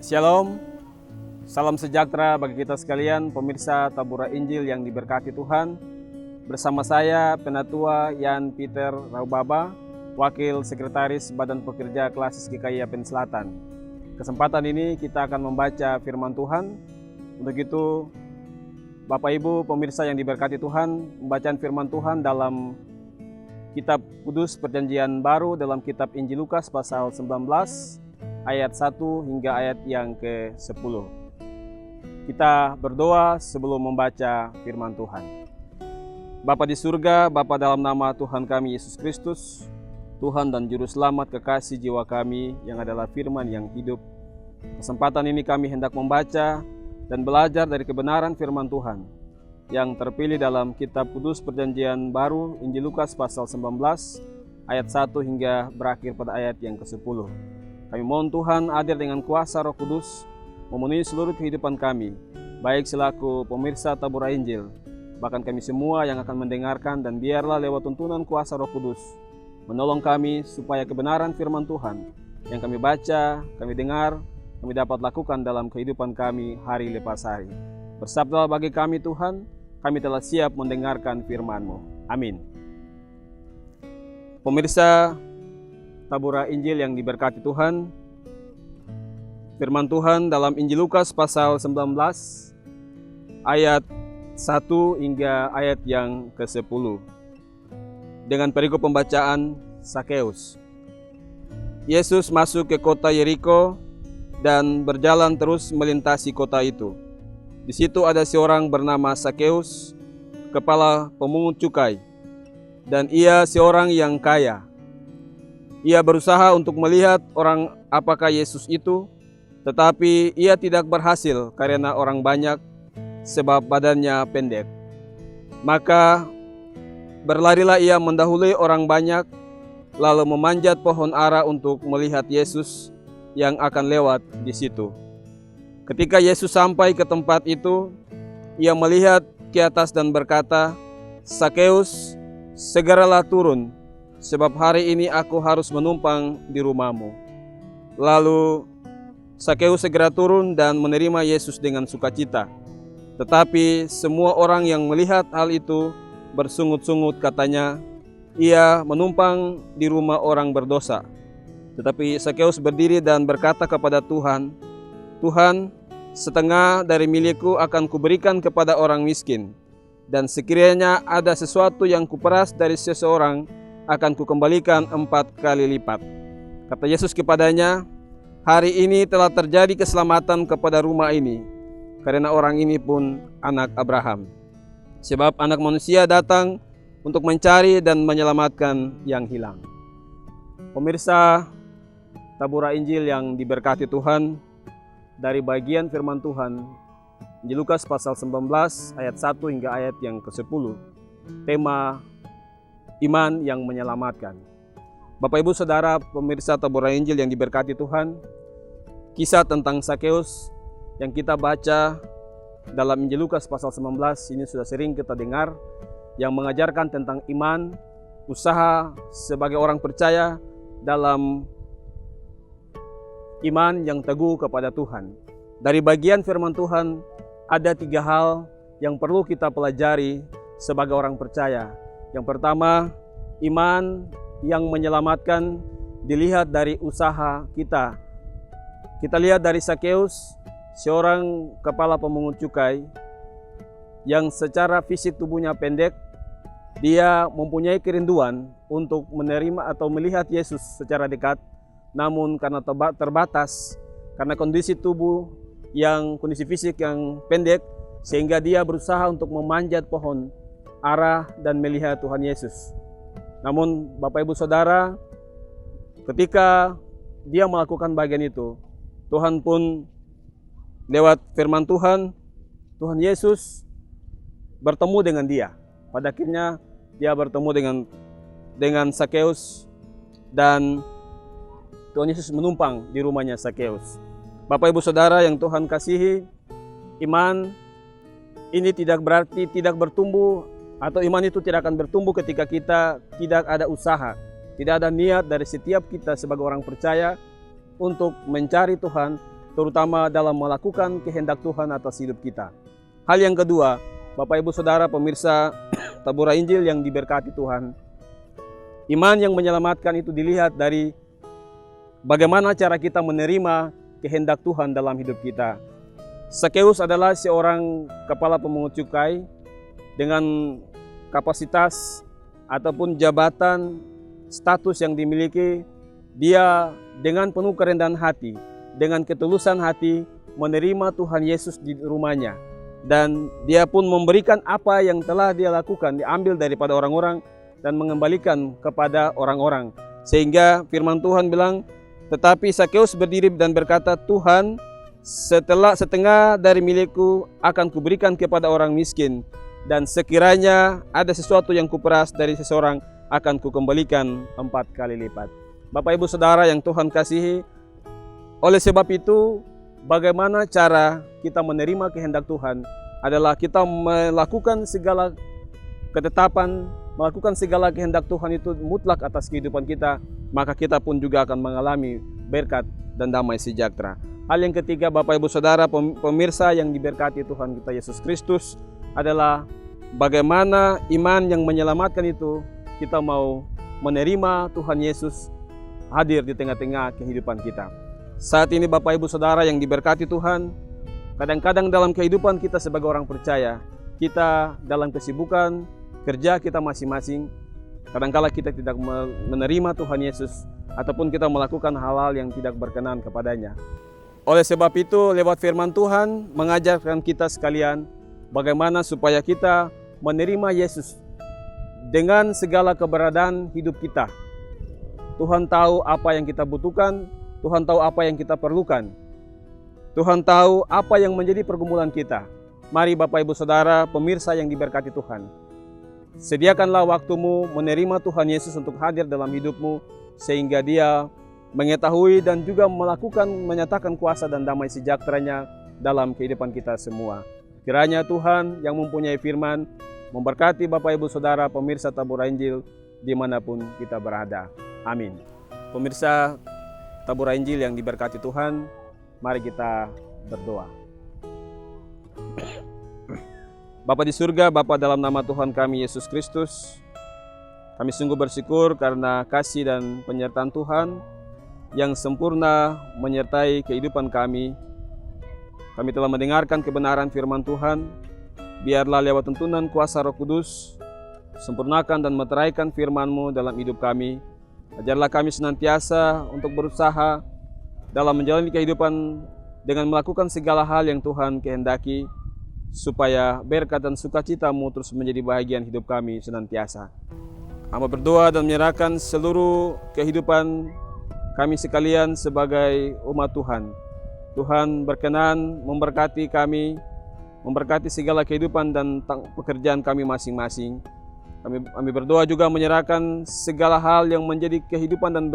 Shalom, salam sejahtera bagi kita sekalian, pemirsa Tabura Injil yang diberkati Tuhan. Bersama saya, Penatua Yan Peter Raubaba, Wakil Sekretaris Badan Pekerja Klasis GKI Yapen Selatan. Kesempatan ini kita akan membaca firman Tuhan. Untuk itu, Bapak Ibu pemirsa yang diberkati Tuhan, pembacaan firman Tuhan dalam Kitab Kudus Perjanjian Baru dalam Kitab Injil Lukas pasal 19, ayat 1 hingga ayat yang ke-10. Kita berdoa sebelum membaca firman Tuhan. Bapa di surga, Bapa dalam nama Tuhan kami Yesus Kristus, Tuhan dan Juru Selamat kekasih jiwa kami yang adalah firman yang hidup. Kesempatan ini kami hendak membaca dan belajar dari kebenaran firman Tuhan yang terpilih dalam Kitab Kudus Perjanjian Baru Injil Lukas pasal 19, ayat 1 hingga berakhir pada ayat yang ke-10. Kami mohon Tuhan hadir dengan kuasa Roh Kudus memenuhi seluruh kehidupan kami, baik selaku pemirsa Tabura Injil, bahkan kami semua yang akan mendengarkan, dan biarlah lewat tuntunan kuasa Roh Kudus menolong kami supaya kebenaran firman Tuhan yang kami baca, kami dengar, kami dapat lakukan dalam kehidupan kami hari lepas hari. Bersabdalah bagi kami Tuhan, kami telah siap mendengarkan firman-Mu. Amin. Pemirsa Tabura Injil yang diberkati Tuhan, firman Tuhan dalam Injil Lukas pasal 19 ayat 1 hingga ayat yang ke-10 dengan perikop pembacaan Sakeus. Yesus masuk ke kota Yeriko dan berjalan terus melintasi kota itu. Di situ ada seorang bernama Sakeus, kepala pemungut cukai, dan ia seorang yang kaya. Ia berusaha untuk melihat orang apakah Yesus itu, tetapi ia tidak berhasil karena orang banyak, sebab badannya pendek. Maka berlarilah ia mendahului orang banyak, lalu memanjat pohon ara untuk melihat Yesus yang akan lewat di situ. Ketika Yesus sampai ke tempat itu, ia melihat ke atas dan berkata, "Sakeus, segeralah turun, sebab hari ini aku harus menumpang di rumahmu." Lalu Sakeus segera turun dan menerima Yesus dengan sukacita. Tetapi semua orang yang melihat hal itu bersungut-sungut, katanya, "Ia menumpang di rumah orang berdosa." Tetapi Sakeus berdiri dan berkata kepada Tuhan, "Tuhan, setengah dari milikku akan kuberikan kepada orang miskin, dan sekiranya ada sesuatu yang kuperas dari seseorang, akan kukembalikan 4 kali lipat." Kata Yesus kepadanya, "Hari ini telah terjadi keselamatan kepada rumah ini, karena orang ini pun anak Abraham. Sebab Anak Manusia datang untuk mencari dan menyelamatkan yang hilang." Pemirsa Tabura Injil yang diberkati Tuhan, dari bagian firman Tuhan di Lukas pasal 19 ayat 1 hingga ayat yang ke-10, tema iman yang menyelamatkan. Bapak Ibu Saudara pemirsa Tabura Injil yang diberkati Tuhan, kisah tentang Sakeus yang kita baca dalam Injil Lukas pasal 19 ini sudah sering kita dengar, yang mengajarkan tentang iman, usaha sebagai orang percaya dalam iman yang teguh kepada Tuhan. Dari bagian firman Tuhan ada 3 hal yang perlu kita pelajari sebagai orang percaya. Yang pertama, iman yang menyelamatkan dilihat dari usaha kita. Kita lihat dari Sakeus, seorang kepala pemungut cukai yang secara fisik tubuhnya pendek. Dia mempunyai kerinduan untuk menerima atau melihat Yesus secara dekat, namun karena terbatas, karena kondisi tubuh kondisi fisik yang pendek, sehingga dia berusaha untuk memanjat pohon ara dan melihat Tuhan Yesus. Namun Bapak Ibu Saudara, ketika dia melakukan bagian itu, Tuhan pun lewat firman Tuhan Yesus bertemu dengan dia. Pada akhirnya dia bertemu dengan Sakeus, dan Tuhan Yesus menumpang di rumahnya Sakeus. Bapak Ibu Saudara yang Tuhan kasihi, iman ini tidak berarti tidak bertumbuh, atau iman itu tidak akan bertumbuh ketika kita tidak ada usaha, tidak ada niat dari setiap kita sebagai orang percaya untuk mencari Tuhan, terutama dalam melakukan kehendak Tuhan atas hidup kita. Hal yang kedua, Bapak Ibu Saudara pemirsa Tabura Injil yang diberkati Tuhan, iman yang menyelamatkan itu dilihat dari bagaimana cara kita menerima kehendak Tuhan dalam hidup kita. Sakeus adalah seorang kepala pemungut cukai dengan kapasitas ataupun jabatan, status yang dimiliki. Dia dengan penuh kerendahan hati, dengan ketulusan hati menerima Tuhan Yesus di rumahnya. Dan dia pun memberikan apa yang telah dia lakukan, diambil daripada orang-orang dan mengembalikan kepada orang-orang. Sehingga firman Tuhan bilang, tetapi Sakeus berdiri dan berkata, Tuhan, setelah setengah dari milikku akan kuberikan kepada orang miskin, dan sekiranya ada sesuatu yang kuperas dari seseorang akan kukembalikan 4 kali lipat. Bapak Ibu Saudara yang Tuhan kasihi, oleh sebab itu bagaimana cara kita menerima kehendak Tuhan adalah kita melakukan segala ketetapan, melakukan segala kehendak Tuhan itu mutlak atas kehidupan kita, maka kita pun juga akan mengalami berkat dan damai sejahtera. Hal yang ketiga, Bapak Ibu Saudara pemirsa yang diberkati Tuhan kita Yesus Kristus, adalah bagaimana iman yang menyelamatkan itu kita mau menerima Tuhan Yesus hadir di tengah-tengah kehidupan kita. Saat ini Bapak Ibu Saudara yang diberkati Tuhan, kadang-kadang dalam kehidupan kita sebagai orang percaya, kita dalam kesibukan kerja kita masing-masing, kadang-kala kita tidak menerima Tuhan Yesus ataupun kita melakukan hal-hal yang tidak berkenan kepadanya. Oleh sebab itu, lewat firman Tuhan mengajarkan kita sekalian bagaimana supaya kita menerima Yesus dengan segala keberadaan hidup kita. Tuhan tahu apa yang kita butuhkan, Tuhan tahu apa yang kita perlukan. Tuhan tahu apa yang menjadi pergumulan kita. Mari Bapak Ibu Saudara pemirsa yang diberkati Tuhan, sediakanlah waktumu menerima Tuhan Yesus untuk hadir dalam hidupmu, sehingga Dia mengetahui dan juga menyatakan kuasa dan damai sejahteranya dalam kehidupan kita semua. Kiranya Tuhan yang mempunyai firman memberkati Bapak Ibu Saudara pemirsa Tabura Injil dimanapun kita berada. Amin. Pemirsa Tabura Injil yang diberkati Tuhan, mari kita berdoa. Bapa di surga, Bapa dalam nama Tuhan kami Yesus Kristus, kami sungguh bersyukur karena kasih dan penyertaan Tuhan yang sempurna menyertai kehidupan kami. Kami telah mendengarkan kebenaran firman Tuhan. Biarlah lewat tuntunan kuasa Roh Kudus, sempurnakan dan meteraikan firman-Mu dalam hidup kami. Ajarlah kami senantiasa untuk berusaha dalam menjalani kehidupan dengan melakukan segala hal yang Tuhan kehendaki, supaya berkat dan sukacita-Mu terus menjadi bahagian hidup kami senantiasa. Hamba berdoa dan menyerahkan seluruh kehidupan kami sekalian sebagai umat Tuhan. Tuhan berkenan memberkati kami, memberkati segala kehidupan dan pekerjaan kami masing-masing. Kami berdoa juga menyerahkan segala hal yang menjadi kehidupan dan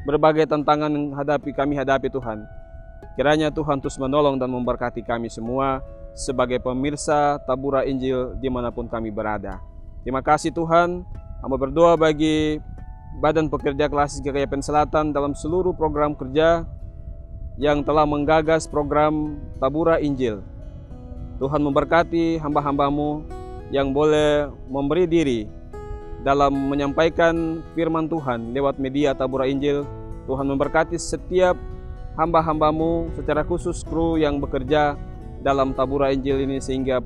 berbagai tantangan yang kami hadapi Tuhan. Kiranya Tuhan terus menolong dan memberkati kami semua sebagai pemirsa Tabura Injil dimanapun kami berada. Terima kasih Tuhan. Hamba berdoa bagi Badan Pekerja Klasik GKIPN Selatan dalam seluruh program kerja yang telah menggagas program Tabura Injil. Tuhan memberkati hamba-hamba-Mu yang boleh memberi diri dalam menyampaikan firman Tuhan lewat media Tabura Injil. Tuhan memberkati setiap hamba-hamba-Mu, secara khusus kru yang bekerja dalam Tabura Injil ini, sehingga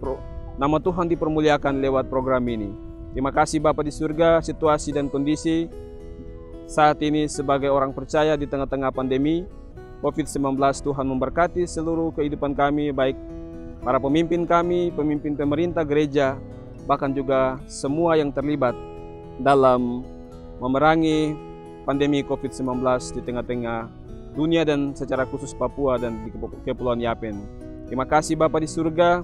nama Tuhan dipermuliakan lewat program ini. Terima kasih Bapa di surga. Situasi dan kondisi saat ini sebagai orang percaya di tengah-tengah pandemi COVID-19, Tuhan memberkati seluruh kehidupan kami, baik para pemimpin kami, pemimpin pemerintah gereja, bahkan juga semua yang terlibat dalam memerangi pandemi COVID-19 di tengah-tengah dunia dan secara khusus Papua dan di Kepulauan Yapen. Terima kasih Bapa di surga.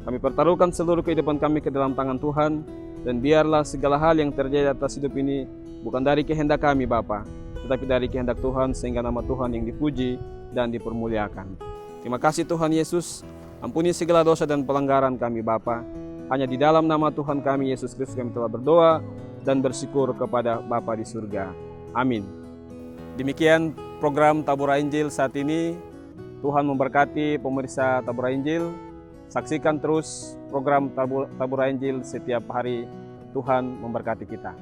Kami pertaruhkan seluruh kehidupan kami ke dalam tangan Tuhan, dan biarlah segala hal yang terjadi atas hidup ini bukan dari kehendak kami Bapa, tetapi dari kehendak Tuhan, sehingga nama Tuhan yang dipuji dan dipermuliakan. Terima kasih Tuhan Yesus. Ampuni segala dosa dan pelanggaran kami Bapa. Hanya di dalam nama Tuhan kami Yesus Kristus kami telah berdoa dan bersyukur kepada Bapa di surga. Amin. Demikian program Tabura Injil saat ini. Tuhan memberkati pemirsa Tabura Injil. Saksikan terus program Tabura Injil setiap hari. Tuhan memberkati kita.